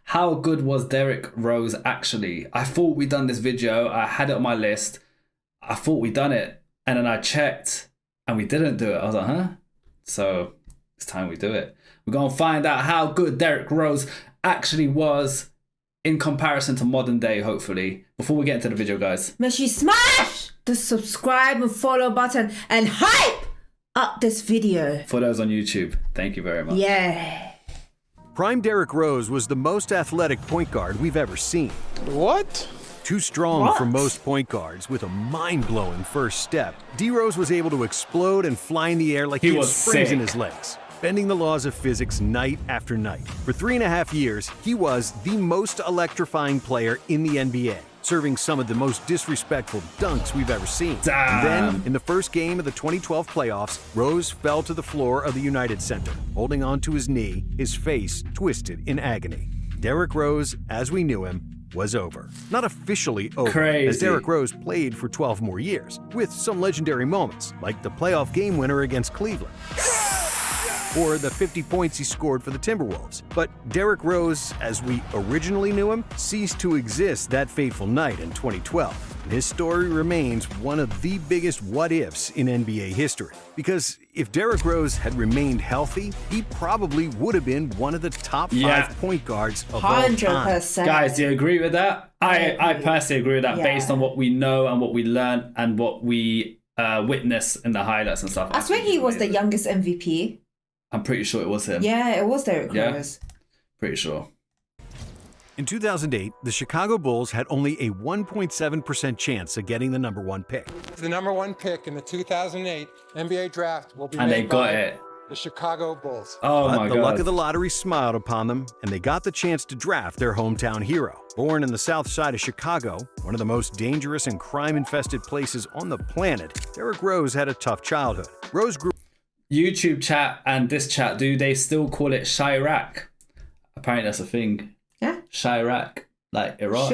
How good was Derrick Rose actually? I thought we'd done this video. I had it on my list. I thought we'd done it. And then I checked and we didn't do it. I was like, huh? So it's time we do it. We're going to find out how good Derrick Rose actually was in comparison to modern day, hopefully. Before we get into the video, guys. Make sure you smash the subscribe and follow button and hype up this video. For those on YouTube, thank you very much. Yeah. Prime Derrick Rose was the most athletic point guard we've ever seen. What? Too strong for most point guards with a mind-blowing first step, D-Rose was able to explode and fly in the air like he had springs in his legs, bending the laws of physics night after night. For 3.5 years, he was the most electrifying player in the NBA, serving some of the most disrespectful dunks we've ever seen. And then, in the first game of the 2012 playoffs, Rose fell to the floor of the United Center, holding onto his knee, his face twisted in agony. Derrick Rose, as we knew him, was over. Not officially over, as Derrick Rose played for 12 more years, with some legendary moments, like the playoff game winner against Cleveland, or the 50 points he scored for the Timberwolves. But Derrick Rose, as we originally knew him, ceased to exist that fateful night in 2012. And his story remains one of the biggest what-ifs in NBA history. Because if Derrick Rose had remained healthy, he probably would have been one of the top 5 point guards of all time. 100%. Guys, do you agree with that? I personally agree with that based on what we know and what we learned and what we witnessed in the highlights and stuff. I swear he was the youngest MVP. I'm pretty sure it was him. Yeah, it was Derrick Rose. Pretty sure. In 2008, the Chicago Bulls had only a 1.7% chance of getting the #1 pick. The #1 pick in the 2008 NBA draft will be and made they got by it. the Chicago Bulls. Oh my God. The luck of the lottery smiled upon them, and they got the chance to draft their hometown hero. Born in the south side of Chicago, one of the most dangerous and crime-infested places on the planet, Derrick Rose had a tough childhood. Rose grew YouTube chat and this chat, do they still call it Chirac? Apparently that's a thing. Yeah. Chirac, like Iraq.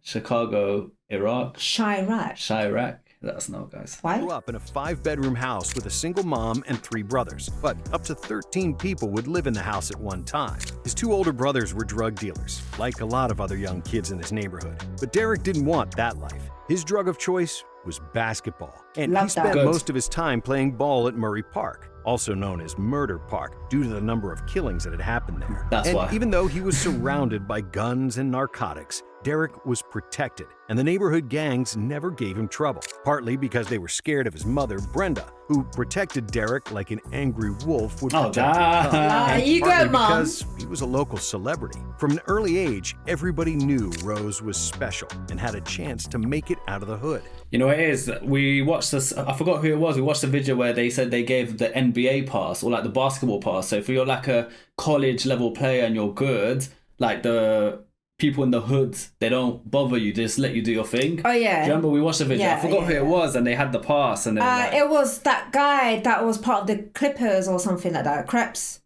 Chicago, Iraq. Chirac. Let us know, guys. Why? Grew up in a 5-bedroom house with a single mom and 3 brothers, but up to 13 people would live in the house at one time. His 2 older brothers were drug dealers, like a lot of other young kids in his neighborhood. But Derrick didn't want that life. His drug of choice was basketball, and he spent most of his time playing ball at Murray Park, also known as Murder Park, due to the number of killings that had happened there. That's why. Even though he was surrounded by guns and narcotics, Derrick was protected, and the neighborhood gangs never gave him trouble, partly because they were scared of his mother, Brenda, who protected Derrick like an angry wolf would protect her cub. You go, Mom. Because he was a local celebrity. From an early age, everybody knew Rose was special and had a chance to make it out of the hood. You know what it is? We watched this, I forgot who it was, we watched a video where they said they gave the NBA pass, or like the basketball pass. So if you're like a college level player and you're good, like the people in the hood, they don't bother you, they just let you do your thing. Oh yeah. Do you remember we watched the video? Yeah, I forgot who it was, and they had the pass, and then it was that guy that was part of the Clippers or something like that. Krebs.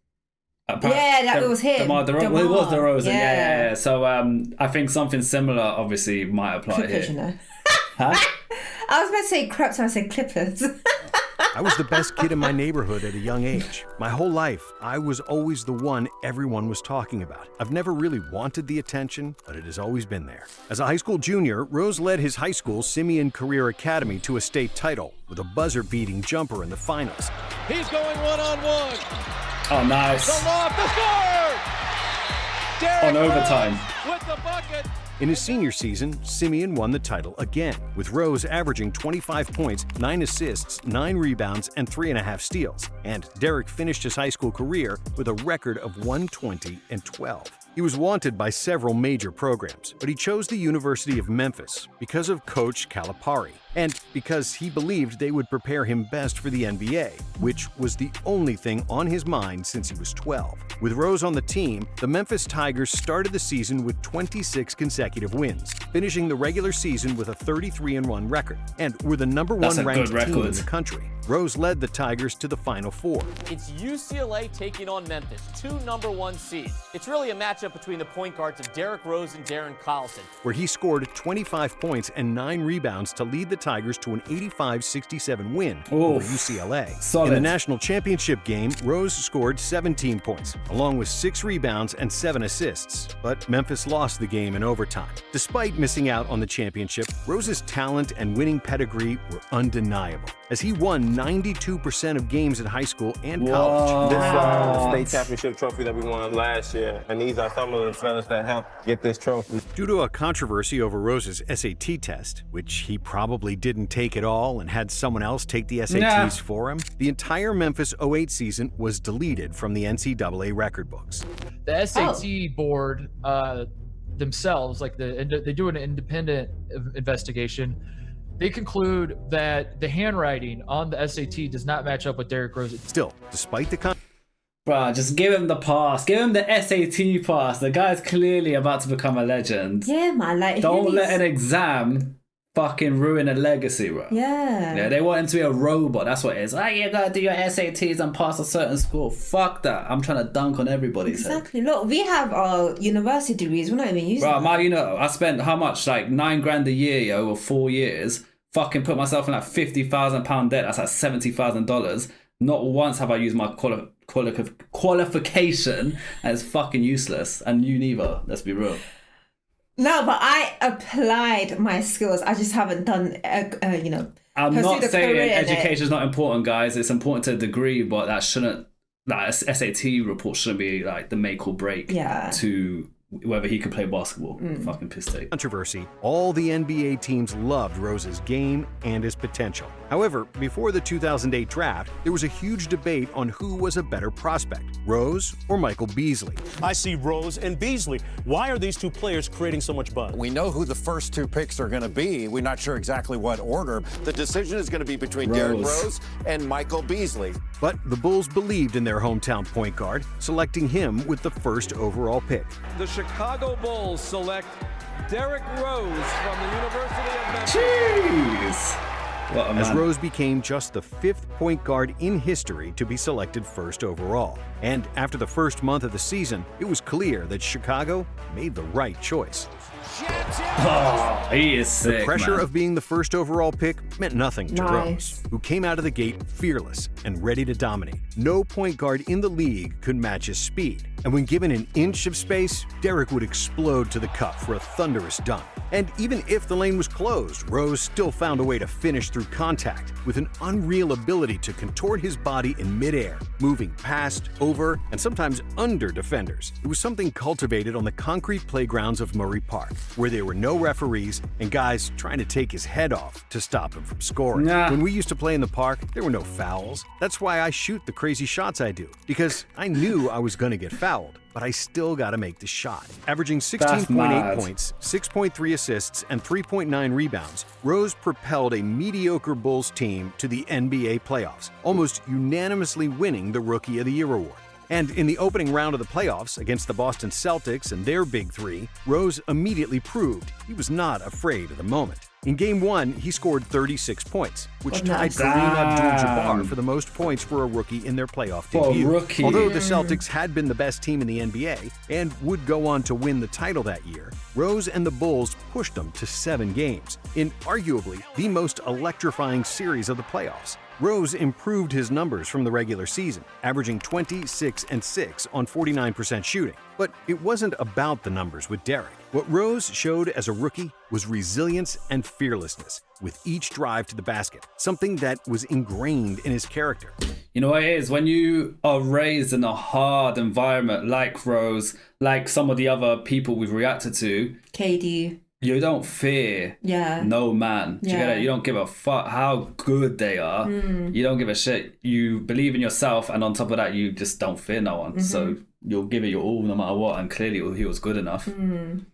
It was him. Well, it was DeRozan. Yeah. So I think something similar obviously might apply Clippers, here. You know. Huh? I was about to say Krebs and I said Clippers. I was the best kid in my neighborhood at a young age. My whole life, I was always the one everyone was talking about. I've never really wanted the attention, but it has always been there. As a high school junior, Rose led his high school Simeon Career Academy to a state title with a buzzer-beating jumper in the finals. He's going one-on-one. Oh, nice. The loft, the score! Derrick On overtime. Rose with the bucket. In his senior season, Simeon won the title again, with Rose averaging 25 points, 9 assists, 9 rebounds, and 3.5 steals. And Derrick finished his high school career with a record of 120 and 12. He was wanted by several major programs, but he chose the University of Memphis because of Coach Calipari, and because he believed they would prepare him best for the NBA, which was the only thing on his mind since he was 12. With Rose on the team, the Memphis Tigers started the season with 26 consecutive wins, finishing the regular season with a 33-1 record, and were the #1 ranked team in the country. Rose led the Tigers to the Final Four. It's UCLA taking on Memphis, 2 #1 seeds. It's really a matchup matchup between the point guards of Derrick Rose and Darren Collison, where he scored 25 points and 9 rebounds to lead the Tigers to an 85-67 win over UCLA. Solid. In the national championship game, Rose scored 17 points, along with 6 rebounds and 7 assists. But Memphis lost the game in overtime. Despite missing out on the championship, Rose's talent and winning pedigree were undeniable, as he won 92% of games in high school and college. This state championship trophy that we won last year, and these are some of the fellas that helped get this trophy. Due to a controversy over Rose's SAT test, which he probably didn't take at all and had someone else take the SATs for him, the entire Memphis 08 season was deleted from the NCAA record books. The SAT board themselves, like they do an independent investigation. They conclude that the handwriting on the SAT does not match up with Derrick Rose. Still, despite the Bruh, just give him the pass. Give him the SAT pass. The guy's clearly about to become a legend. Yeah, man. Like, don't let an exam fucking ruin a legacy, bro. Yeah, they want him to be a robot. That's what it is. You gotta do your SATs and pass a certain score. Fuck that. I'm trying to dunk on everybody's head. Exactly. Look, we have our university degrees. We're not even using them. I spent how much? Like $9,000 a year, over 4 years. Fucking put myself in like £50,000 debt. That's like $70,000. Not once have I used my qualification, and it's fucking useless. And you neither. Let's be real. No, but I applied my skills. I just haven't done, I'm not saying education is not important, guys. It's important to a degree, but that shouldn't, that SAT report shouldn't be like the make or break to whether he could play basketball. Fucking piss take. Controversy, all the NBA teams loved Rose's game and his potential. However, before the 2008 draft, there was a huge debate on who was a better prospect, Rose or Michael Beasley. I see Rose and Beasley. Why are these two players creating so much buzz? We know who the first 2 picks are going to be. We're not sure exactly what order. The decision is going to be between Derrick Rose and Michael Beasley. But the Bulls believed in their hometown point guard, selecting him with the first overall pick. The Chicago Bulls select Derrick Rose from the University of Memphis. Jeez. As Rose became just the 5th point guard in history to be selected first overall. And after the first month of the season, it was clear that Chicago made the right choice. Oh, he is sick, the pressure man. of being the first overall pick meant nothing to Rose, who came out of the gate fearless and ready to dominate. No point guard in the league could match his speed. And when given an inch of space, Derrick would explode to the cup for a thunderous dunk. And even if the lane was closed, Rose still found a way to finish through contact with an unreal ability to contort his body in midair, moving past, over, and sometimes under defenders. It was something cultivated on the concrete playgrounds of Murray Park, where there were no referees and guys trying to take his head off to stop him from scoring. When we used to play in the park, there were no fouls. That's why I shoot the crazy shots I do, because I knew I was going to get fouled, but I still got to make the shot. Averaging 16.8 points, 6.3 assists, and 3.9 rebounds, Rose propelled a mediocre Bulls team to the NBA playoffs, almost unanimously winning the Rookie of the Year award. And in the opening round of the playoffs against the Boston Celtics and their Big Three, Rose immediately proved he was not afraid of the moment. In Game 1, he scored 36 points, which tied Kareem Abdul-Jabbar for the most points for a rookie in their playoff debut. Although the Celtics had been the best team in the NBA and would go on to win the title that year, Rose and the Bulls pushed them to 7 games, in arguably the most electrifying series of the playoffs. Rose improved his numbers from the regular season, averaging 26 and 6 on 49% shooting. But it wasn't about the numbers with Derrick. What Rose showed as a rookie was resilience and fearlessness with each drive to the basket, something that was ingrained in his character. You know what it is? When you are raised in a hard environment like Rose, like some of the other people we've reacted to, KD. You don't fear no man. Do you get it? You don't give a fuck how good they are. You don't give a shit. You believe in yourself, and on top of that, you just don't fear no one. So you'll give it your all no matter what, and clearly he was good enough. And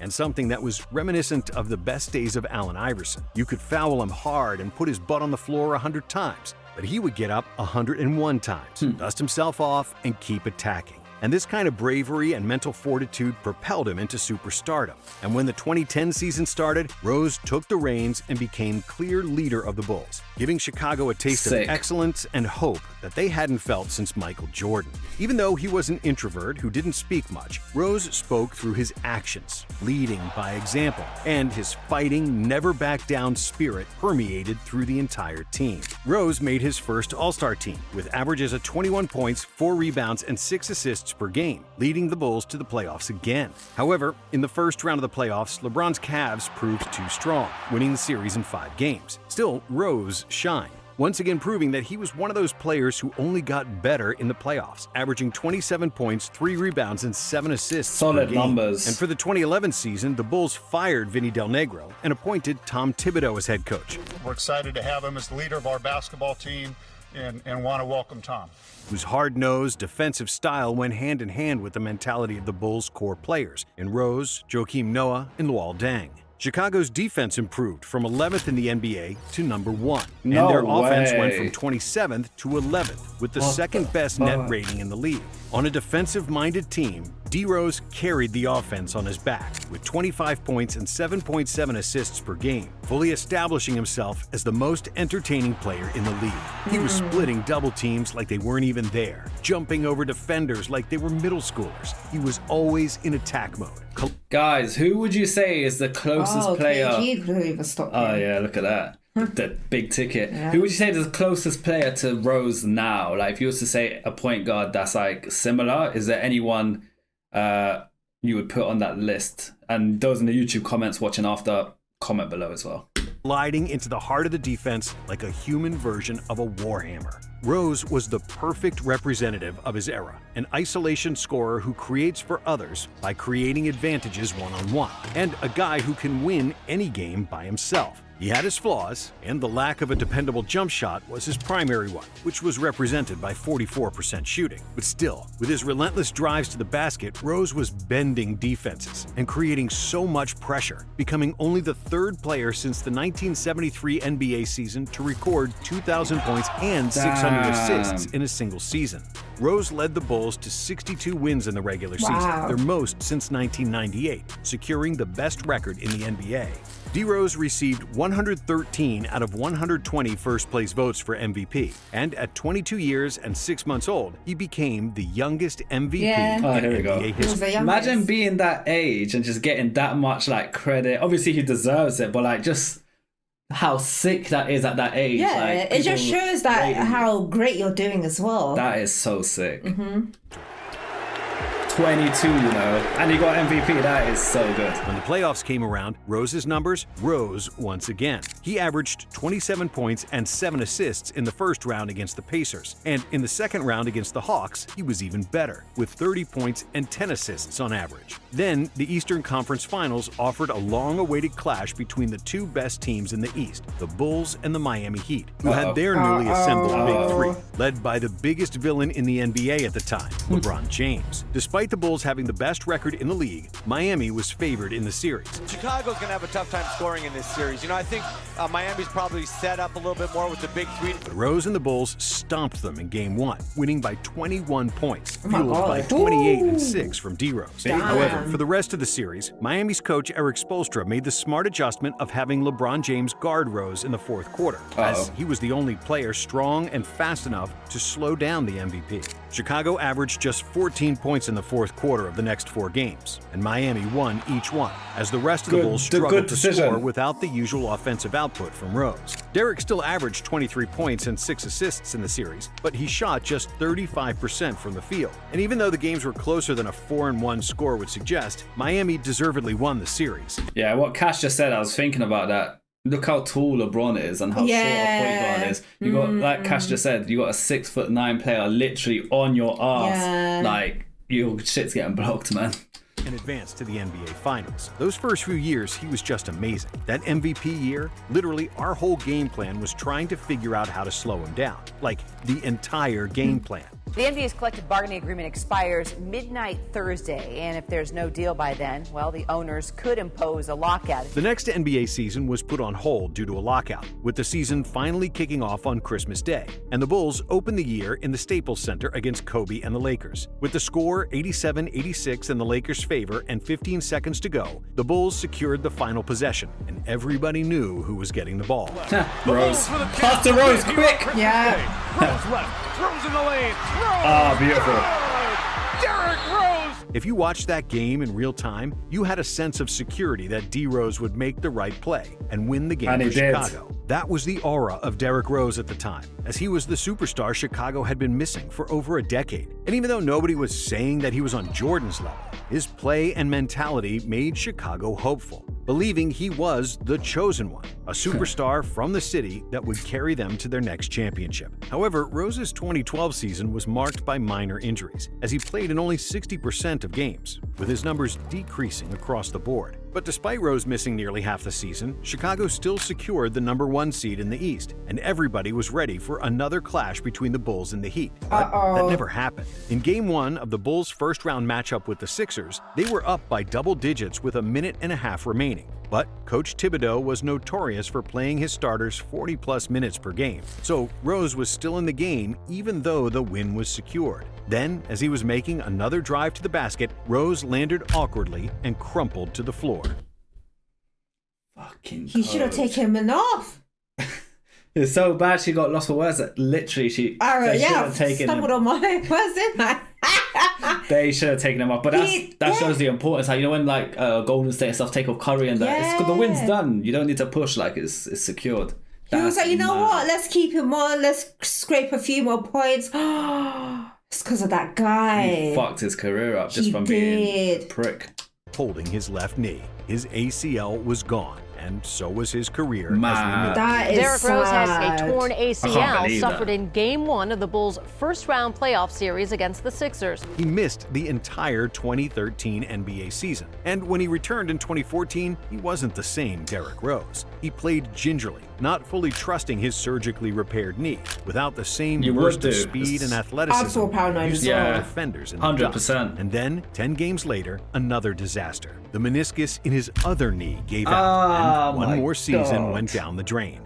something that was reminiscent of the best days of Allen Iverson. You could foul him hard and put his butt on the floor 100 times, but he would get up 101 times, dust himself off, and keep attacking. And this kind of bravery and mental fortitude propelled him into superstardom. And when the 2010 season started, Rose took the reins and became clear leader of the Bulls, giving Chicago a taste of excellence and hope that they hadn't felt since Michael Jordan. Even though he was an introvert who didn't speak much, Rose spoke through his actions, leading by example, and his fighting, never-back-down spirit permeated through the entire team. Rose made his first All-Star team, with averages of 21 points, 4 rebounds, and 6 assists per game, leading the Bulls to the playoffs again. However, in the first round of the playoffs, LeBron's Cavs proved too strong, winning the series in 5 games. Still, Rose shined, once again proving that he was one of those players who only got better in the playoffs, averaging 27 points, 3 rebounds, and 7 assists Solid per game. numbers. And for the 2011 season, the Bulls fired Vinny Del Negro and appointed Tom Thibodeau as head coach. We're excited to have him as the leader of our basketball team and want to welcome Tom. Whose hard-nosed, defensive style went hand-in-hand with the mentality of the Bulls' core players in Rose, Joakim Noah, and Luol Deng. Chicago's defense improved from 11th in the NBA to number 1, and their offense went from 27th to 11th, with the second-best net rating in the league. On a defensive-minded team, D. Rose carried the offense on his back, with 25 points and 7.7 assists per game, fully establishing himself as the most entertaining player in the league. He was splitting double teams like they weren't even there, jumping over defenders like they were middle schoolers. He was always in attack mode. Guys, who would you say is the closest player? KG could even stop Oh yeah, look at that. The big ticket. Yeah. Who would you say is the closest player to Rose now? Like, if you was to say a point guard that's like similar, is there anyone you would put on that list? And those in the YouTube comments watching after, comment below as well. Sliding into the heart of the defense like a human version of a warhammer. Rose was the perfect representative of his era, an isolation scorer who creates for others by creating advantages one-on-one, and a guy who can win any game by himself. He had his flaws, and the lack of a dependable jump shot was his primary one, which was represented by 44% shooting. But still, with his relentless drives to the basket, Rose was bending defenses and creating so much pressure, becoming only the 3rd player since the 1973 NBA season to record 2,000 points and 600 assists in a single season. Rose led the Bulls to 62 wins in the regular season, their most since 1998, securing the best record in the NBA. D. Rose received 113 out of 120 first-place votes for MVP, and at 22 years and 6 months old, he became the youngest MVP in NBA history. Imagine being that age and just getting that much like credit. Obviously, he deserves it, but like just how sick that is at that age. Yeah, like, it just shows that how great you're doing as well. That is so sick. 22, you know, and he got MVP. That is so good. When the playoffs came around, Rose's numbers rose once again. He averaged 27 points and 7 assists in the first round against the Pacers, and in the second round against the Hawks, he was even better, with 30 points and 10 assists on average. Then, the Eastern Conference Finals offered a long-awaited clash between the 2 best teams in the East, the Bulls and the Miami Heat, who had their newly assembled Big Three, led by the biggest villain in the NBA at the time, LeBron James. Despite the Bulls having the best record in the league, Miami was favored in the series. Chicago's going to have a tough time scoring in this series. You know, I think Miami's probably set up a little bit more with the Big Three. But Rose and the Bulls stomped them in Game 1, winning by 21 points, fueled by 28 and 6 from D. Rose. However, for the rest of the series, Miami's coach Erik Spoelstra made the smart adjustment of having LeBron James guard Rose in the 4th quarter, as he was the only player strong and fast enough to slow down the MVP. Chicago averaged just 14 points in the 4th quarter of the next 4 games, and Miami won each one, as the rest of the Bulls struggled to score without the usual offensive output from Rose. Derrick still averaged 23 points and 6 assists in the series, but he shot just 35% from the field. And even though the games were closer than a 4-1 score would suggest, Miami deservedly won the series. Yeah, what Cash just said, I was thinking about that. Look how tall LeBron is and how short a point guard is. You got, like Cash just said, you got a 6'9" player literally on your ass. Like, your shit's getting blocked, man. And advanced to the NBA Finals. Those first few years, he was just amazing. That MVP year, literally our whole game plan was trying to figure out how to slow him down. Like, the entire game plan. The NBA's collective bargaining agreement expires midnight Thursday, and if there's no deal by then, well, the owners could impose a lockout. The next NBA season was put on hold due to a lockout, with the season finally kicking off on Christmas Day. And the Bulls opened the year in the Staples Center against Kobe and the Lakers. With the score 87-86 in the Lakers' favor and 15 seconds to go, the Bulls secured the final possession, and everybody knew who was getting the ball. Rose. Pass to Rose, quick! Yeah. Rose left. Rose in the lane. Ah, beautiful. Derrick Rose. If you watched that game in real time, you had a sense of security that D. Rose would make the right play and win the game And for he did. Chicago. That was the aura of Derrick Rose at the time, as he was the superstar Chicago had been missing for over a decade. And even though nobody was saying that he was on Jordan's level, his play and mentality made Chicago hopeful, believing he was the chosen one, a superstar from the city that would carry them to their next championship. However, Rose's 2012 season was marked by minor injuries, as he played in only 60% of games, with his numbers decreasing across the board. But despite Rose missing nearly half the season, Chicago still secured the #1 seed in the East, and everybody was ready for another clash between the Bulls and the Heat. But that never happened. In Game 1 of the Bulls' first-round matchup with the Sixers, they were up by double digits with a minute and a half remaining. But Coach Thibodeau was notorious for playing his starters 40-plus minutes per game, so Rose was still in the game even though the win was secured. Then, as he was making another drive to the basket, Rose landed awkwardly and crumpled to the floor. Fucking He should have taken him off. It's so bad she got lost for words that literally they should have taken stumbled on my words, didn't I? They should have taken him off. But that shows the importance. How, you know, when like Golden State and stuff take off Curry and that, it's 'cause the win's done. You don't need to push, like it's secured. He was like, you know what? Let's keep him on. Let's scrape a few more points. It's because of that guy. He fucked his career up just from being a prick. Holding his left knee, his ACL was gone, and so was his career. Derrick Rose has a torn ACL suffered that. in Game 1 of the Bulls' first-round playoff series against the Sixers. He missed the entire 2013 NBA season, and when he returned in 2014, he wasn't the same Derrick Rose. He played gingerly, not fully trusting his surgically repaired knee, without the same burst of speed and athleticism used by defenders in the 100%. And then, 10 games later, another disaster. The meniscus in his other knee gave out, and one more season went down the drain.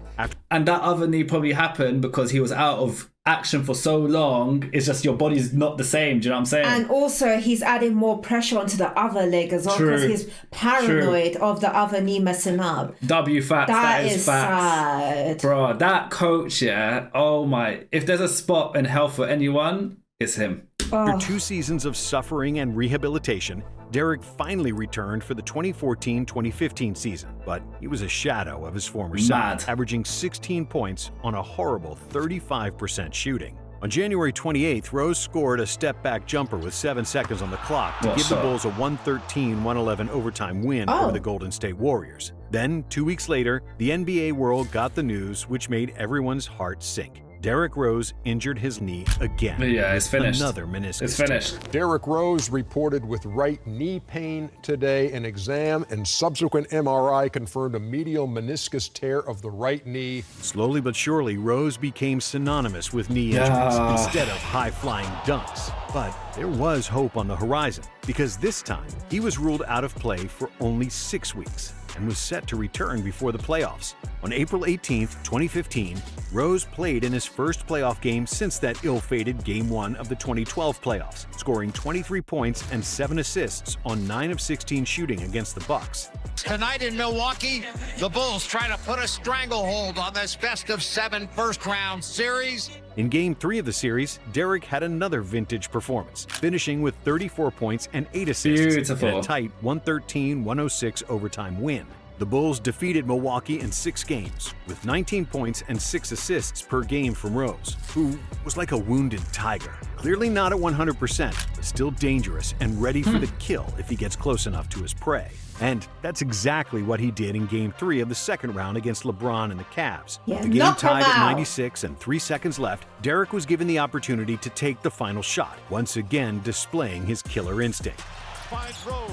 And that other knee probably happened because he was out of action for so long. It's just your body's not the same. Do you know what I'm saying? And also, he's adding more pressure onto the other leg as well because he's paranoid of the other knee messing up. Facts. That is facts. Sad. Bro, that coach, oh my. If there's a spot in hell for anyone, it's him. After 2 seasons of suffering and rehabilitation, Derrick finally returned for the 2014-2015 season, but he was a shadow of his former self, averaging 16 points on a horrible 35% shooting. On January 28th, Rose scored a step-back jumper with 7 seconds on the clock to give the Bulls a 113-111 overtime win over the Golden State Warriors. Then, 2 weeks later, the NBA world got the news, which made everyone's heart sink. Derrick Rose injured his knee again. Yeah, it's finished. Another meniscus. It's finished. Derrick Rose reported with right knee pain today. An exam and subsequent MRI confirmed a medial meniscus tear of the right knee. Slowly but surely, Rose became synonymous with knee injuries instead of high-flying dunks. But there was hope on the horizon, because this time he was ruled out of play for only 6 weeks and was set to return before the playoffs. On April 18th, 2015, Rose played in his first playoff game since that ill-fated Game 1 of the 2012 playoffs, scoring 23 points and 7 assists on 9 of 16 shooting against the Bucks. Tonight in Milwaukee, the Bulls try to put a stranglehold on this best-of-7 first-round series. In Game 3 of the series, Derrick had another vintage performance, finishing with 34 points and 8 assists in a tight 113-106 overtime win. The Bulls defeated Milwaukee in 6 games, with 19 points and 6 assists per game from Rose, who was like a wounded tiger. Clearly not at 100%, but still dangerous and ready for the kill if he gets close enough to his prey. And that's exactly what he did in Game 3 of the second round against LeBron and the Cavs. Yeah, the game tied at 96 and 3 seconds left, Derrick was given the opportunity to take the final shot, once again displaying his killer instinct. Finds Rose.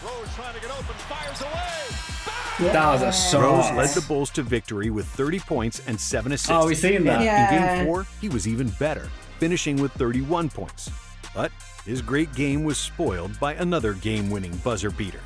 Rose trying to get open, fires away. That was a shot. Rose led the Bulls to victory with 30 points and 7 assists. Oh, we've seen that. And in Game 4, he was even better. finishing with 31 points. But his great game was spoiled by another game-winning buzzer beater.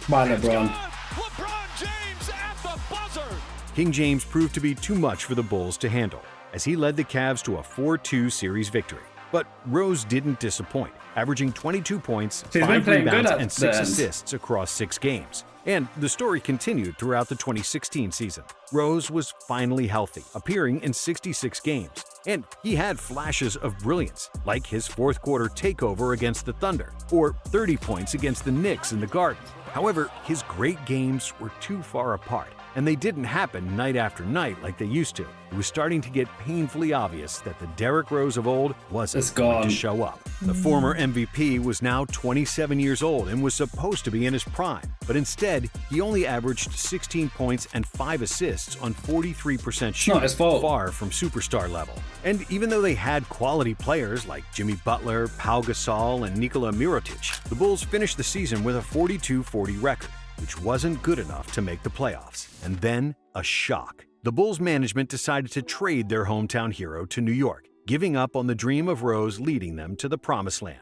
Bye, LeBron. LeBron James at the buzzer. King James proved to be too much for the Bulls to handle, as he led the Cavs to a 4-2 series victory. But Rose didn't disappoint, averaging 22 points, 5 rebounds, and 6 assists across 6 games. And the story continued throughout the 2016 season. Rose was finally healthy, appearing in 66 games. And he had flashes of brilliance, like his fourth-quarter takeover against the Thunder, or 30 points against the Knicks in the Garden. However, his great games were too far apart, and they didn't happen night after night like they used to. It was starting to get painfully obvious that the Derrick Rose of old wasn't going to show up. The former MVP was now 27 years old and was supposed to be in his prime, but instead, he only averaged 16 points and 5 assists on 43% shooting, far from superstar level. And even though they had quality players like Jimmy Butler, Pau Gasol, and Nikola Mirotic, the Bulls finished the season with a 42-40 record, which wasn't good enough to make the playoffs. And then, a shock. The Bulls management decided to trade their hometown hero to New York, giving up on the dream of Rose leading them to the promised land.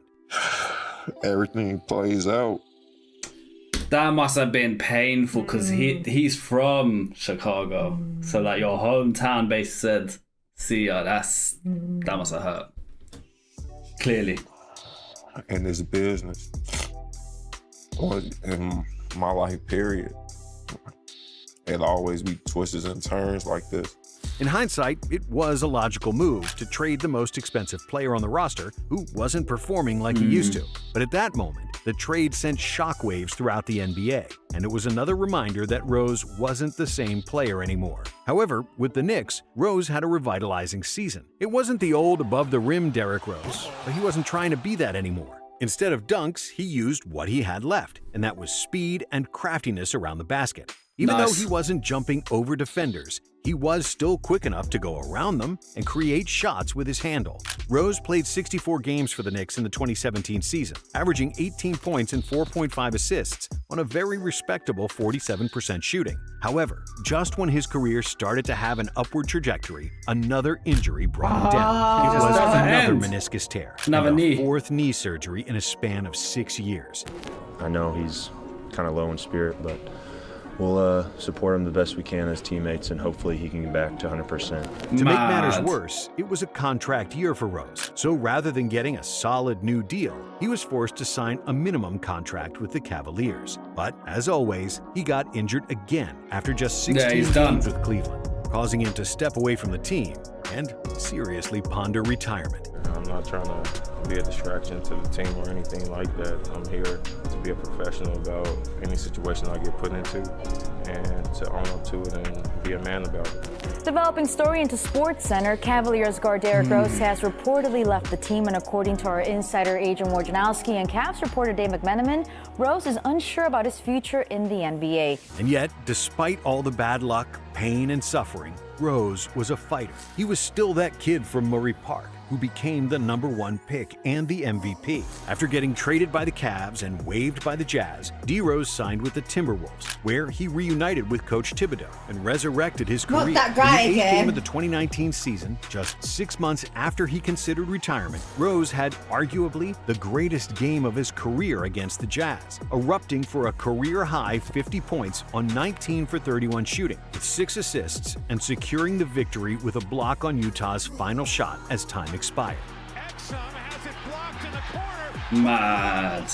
Everything plays out. That must have been painful because he's from Chicago. So like your hometown base said, see ya, that must have hurt. Clearly. In this business. Or in my life, period. It'll always be twists and turns like this. In hindsight, it was a logical move to trade the most expensive player on the roster who wasn't performing like he used to. But at that moment, the trade sent shockwaves throughout the NBA, and it was another reminder that Rose wasn't the same player anymore. However, with the Knicks, Rose had a revitalizing season. It wasn't the old above-the-rim Derrick Rose, but he wasn't trying to be that anymore. Instead of dunks, he used what he had left, and that was speed and craftiness around the basket. Even though he wasn't jumping over defenders, he was still quick enough to go around them and create shots with his handle. Rose played 64 games for the Knicks in the 2017 season, averaging 18 points and 4.5 assists on a very respectable 47% shooting. However, just when his career started to have an upward trajectory, another injury brought him down. It was another meniscus tear, another knee. 4th knee surgery in a span of 6 years. I know he's kind of low in spirit, but we'll support him the best we can as teammates, and hopefully he can get back to 100%. To make matters worse, it was a contract year for Rose. So rather than getting a solid new deal, he was forced to sign a minimum contract with the Cavaliers. But as always, he got injured again after just 16 games with Cleveland, causing him to step away from the team and seriously ponder retirement. I'm not trying to be a distraction to the team or anything like that. I'm here to be a professional about any situation I get put into and to own up to it and be a man about it. Developing story into SportsCenter, Cavaliers guard Derrick Rose has reportedly left the team, and according to our insider Adrian Wojnarowski and Cavs reporter Dave McMenamin, Rose is unsure about his future in the NBA. And yet, despite all the bad luck, pain, and suffering, Rose was a fighter. He was still that kid from Murray Park who became the #1 pick and the MVP. After getting traded by the Cavs and waived by the Jazz, D. Rose signed with the Timberwolves, where he reunited with Coach Thibodeau and resurrected his career. Not that guy in the 8th again. game of the 2019 season, just 6 months after he considered retirement, Rose had arguably the greatest game of his career against the Jazz, erupting for a career-high 50 points on 19 for 31 shooting, with 6 assists and securing the victory with a block on Utah's final shot as time expired. Exum has it blocked in the corner. Mad.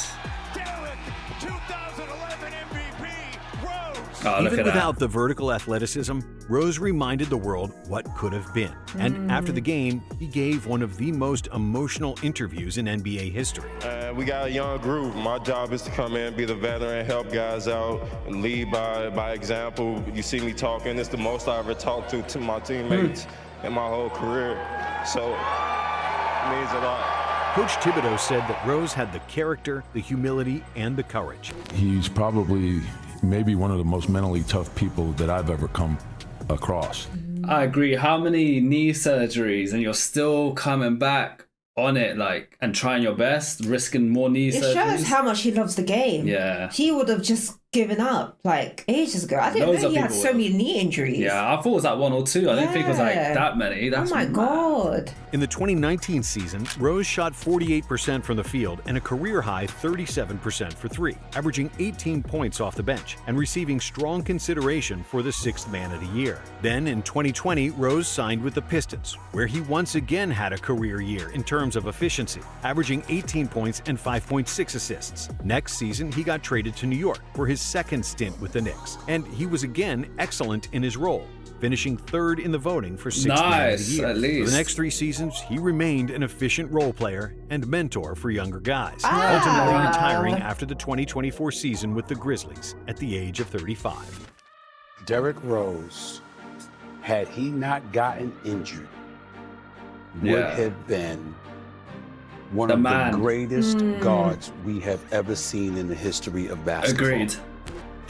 Derrick, 2011 MVP, Rose. Oh, look Even at without that. the vertical athleticism, Rose reminded the world what could have been. And after the game, he gave one of the most emotional interviews in NBA history. We got a young group. My job is to come in, be the veteran, help guys out, and lead by example. You see me talking, it's the most I ever talked to my teammates in my whole career. So it means a lot. Coach Thibodeau said that Rose had the character, the humility, and the courage. He's probably maybe one of the most mentally tough people that I've ever come across. I agree. How many knee surgeries and you're still coming back on it, like, and trying your best, risking more knee surgeries? It shows how much he loves the game. Yeah. He would have just given up like ages ago. I didn't know he had so many knee injuries. Yeah, I thought it was like 1 or 2. I didn't think it was like that many. That's oh my God. In the 2019 season, Rose shot 48% from the field and a career-high 37% for three, averaging 18 points off the bench and receiving strong consideration for the 6th Man of the Year. Then in 2020, Rose signed with the Pistons, where he once again had a career year in terms of efficiency, averaging 18 points and 5.6 assists. Next season, he got traded to New York for his 2nd stint with the Knicks, and he was again excellent in his role, finishing 3rd in the voting for 6th Man of the Year. At least. For the next 3 seasons, he remained an efficient role player and mentor for younger guys, ultimately retiring after the 2024 season with the Grizzlies at the age of 35. Derrick Rose, had he not gotten injured, would have been one of the greatest guards we have ever seen in the history of basketball. Agreed.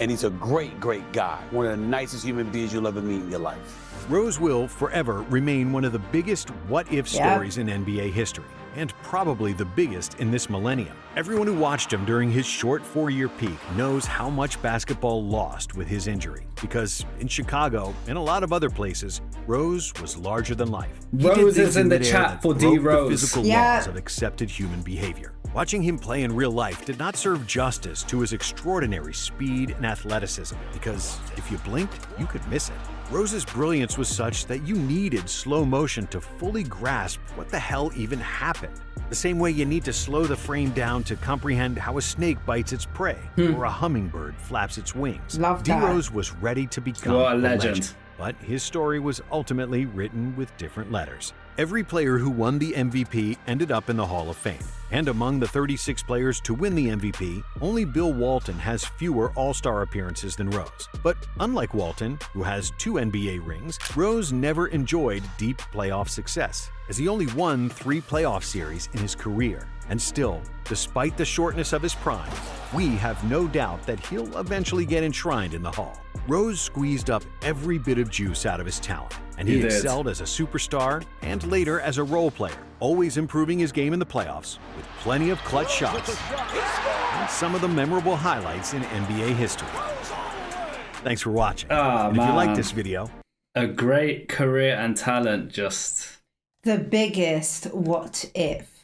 And he's a great, great guy. One of the nicest human beings you'll ever meet in your life. Rose will forever remain one of the biggest what-if stories in NBA history, and probably the biggest in this millennium. Everyone who watched him during his short 4-year peak knows how much basketball lost with his injury, because in Chicago and a lot of other places, Rose was larger than life. Rose is in the chat for D Rose. The physical laws of accepted human behavior. Watching him play in real life did not serve justice to his extraordinary speed and athleticism, because if you blinked, you could miss it. Rose's brilliance was such that you needed slow motion to fully grasp what the hell even happened. The same way you need to slow the frame down to comprehend how a snake bites its prey or a hummingbird flaps its wings. D Rose was ready to become a legend. But his story was ultimately written with different letters. Every player who won the MVP ended up in the Hall of Fame. And among the 36 players to win the MVP, only Bill Walton has fewer All-Star appearances than Rose. But unlike Walton, who has 2 NBA rings, Rose never enjoyed deep playoff success, as he only won 3 playoff series in his career. And still, despite the shortness of his prime, we have no doubt that he'll eventually get enshrined in the Hall. Rose squeezed up every bit of juice out of his talent, and he excelled as a superstar and later as a role player, always improving his game in the playoffs with plenty of clutch shots and some of the memorable highlights in NBA history. Thanks for watching. If you like this video, a great career and talent, just the biggest what if.